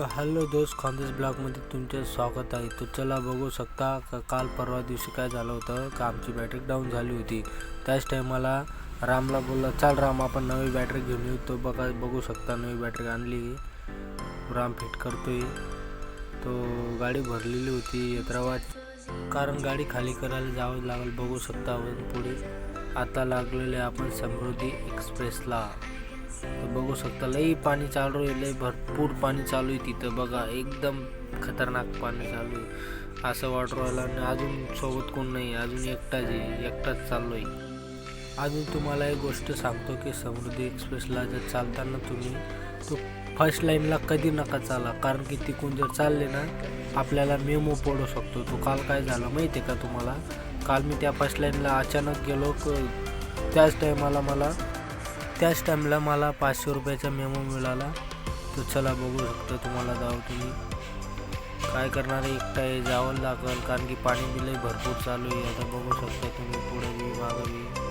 तो हॅलो दोस्त, खानदेश ब्लॉगमध्ये तुमचे स्वागत आहे. तो चला बघू शकता काल परवा दिवशी काय झालं होतं का आमची बॅटरी डाऊन झाली होती. त्याच टायमाला रामला बोलला, चल राम आपण नवी बॅटरी घेऊन येऊ. तो बघू शकता नवी बॅटरी आणली. राम फिट करतोय. तो गाडी भरलेली होती हैदराबाद, कारण गाडी खाली करायला जावं लागेल. बघू शकता पुढे आता लागलेले आपण समृद्धी एक्सप्रेसला. बघू शकता लई पाणी चालू आहे, लई भरपूर पाणी चालू आहे तिथं. बघा एकदम खतरनाक पाणी चालू आहे असं वाटू राहिलं. आणि अजून सोबत कोण नाही, अजून एकटाच चाललो आहे. अजून तुम्हाला एक गोष्ट सांगतो की समृद्धी एक्सप्रेसला जर चालताना तुम्ही तो फर्स्ट लाईनला कधी नका चाला, कारण की तिकून जर चालले ना आपल्याला मेमो पडू शकतो. तो काल काय झालं माहिती आहे का तुम्हाला? काल मी त्या फर्स्ट लाईनला अचानक गेलो. त्याच टाईमला मला 500 रुपयाचा मेमो मिळाला. तो चला बघू शकता, तुम्हाला जाऊ तुम्ही काय करणार आहे, एकटा जावं लागेल कारण की पाणी बिलही भरपूर चालू आहे. आता बघू शकता तुम्ही पुढे बी मागं बी.